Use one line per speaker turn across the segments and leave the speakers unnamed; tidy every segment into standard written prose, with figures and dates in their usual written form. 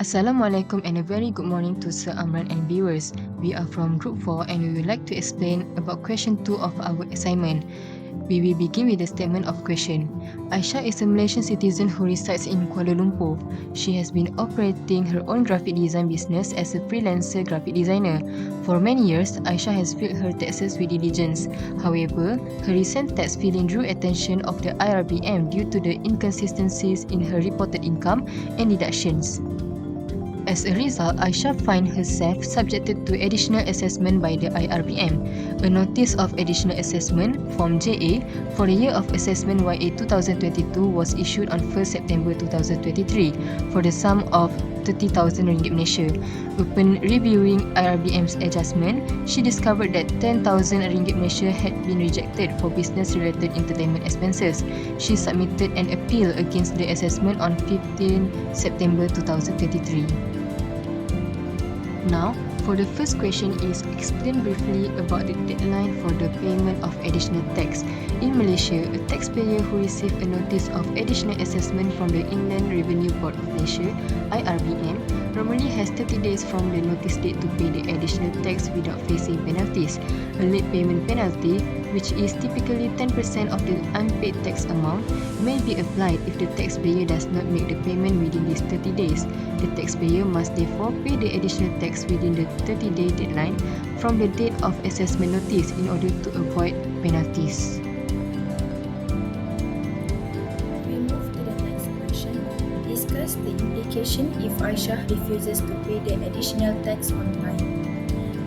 Assalamualaikum and a very good morning to Sir Amran and viewers. We are from Group 4 and we would like to explain about question 2 of our assignment. We will begin with the statement of question. Aisha is a Malaysian citizen who resides in Kuala Lumpur. She has been operating her own graphic design business as a freelancer graphic designer. For many years, Aisha has filed her taxes with diligence. However, her recent tax filing drew attention of the IRBM due to the inconsistencies in her reported income and deductions. As a result, Aisha finds herself subjected to additional assessment by the IRBM. A Notice of Additional Assessment Form JA for the year of assessment YA 2022 was issued on 1st September 2023 for the sum of 30,000 ringgit Malaysia. Upon reviewing IRBM's adjustment, she discovered that 10,000 ringgit Malaysia had been rejected for business-related entertainment expenses. She submitted an appeal against the assessment on 15 September 2023. Now, for the first question is explain briefly about the deadline for the payment of additional tax. In Malaysia, a taxpayer who receives a notice of additional assessment from the Inland Revenue Board of Malaysia (IRBM) normally has 30 days from the notice date to pay the additional tax without facing penalties. A late payment penalty, which is typically 10% of the unpaid tax amount, may be applied if the taxpayer does not make the payment within these 30 days. The taxpayer must therefore pay the additional tax within the 30-day deadline from the date of assessment notice in order to avoid penalties.
We move to the next question. Discuss the implication if Aisha refuses to pay the additional tax on time.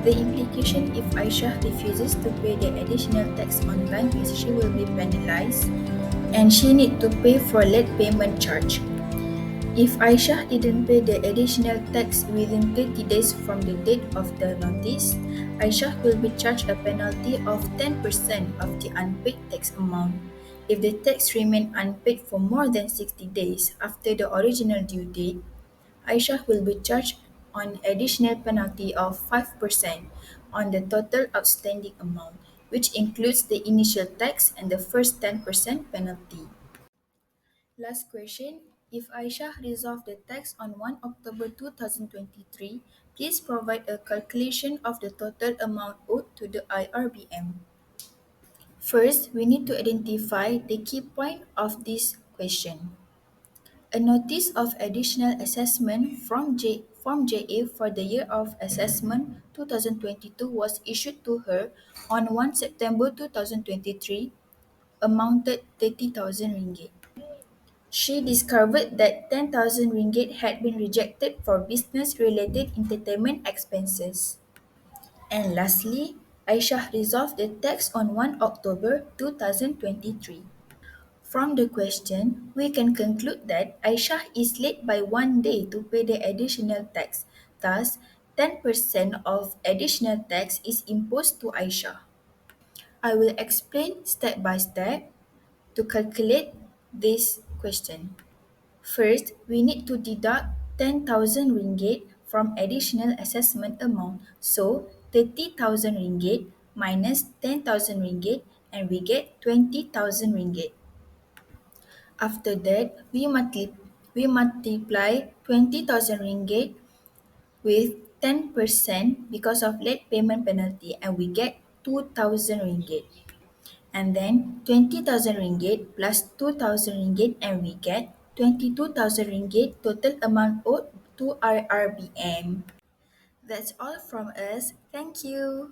The implication if Aisha refuses to pay the additional tax on time is she will be penalized and she need to pay for late payment charge. If Aisha didn't pay the additional tax within 30 days from the date of the notice, Aisha will be charged a penalty of 10% of the unpaid tax amount. If the tax remains unpaid for more than 60 days after the original due date, Aisha will be charged an additional penalty of 5% on the total outstanding amount, which includes the initial tax and the first 10% penalty. Last question. If Aisha resolved the tax on 1 October 2023, please provide a calculation of the total amount owed to the IRBM. First, we need to identify the key point of this question. A notice of additional assessment from Form JA for the year of assessment 2022 was issued to her on 1 September 2023, amounted 30,000 ringgit. She discovered that 10,000 ringgit had been rejected for business-related entertainment expenses. And lastly, Aisha resolved the tax on 1 October 2023. From the question, we can conclude that Aisha is late by 1 day to pay the additional tax. Thus, 10% of additional tax is imposed to Aisha. I will explain step by step to calculate this question. First, we need to deduct 10,000 ringgit from additional assessment amount. So, 30,000 ringgit minus 10,000 ringgit and we get 20,000 ringgit. After that, we multiply 20,000 ringgit with 10% because of late payment penalty and we get 2,000 ringgit. And then 20,000 ringgit plus 2,000 ringgit and we get 22,000 ringgit total amount owed to our RBM. That's all from us. Thank you.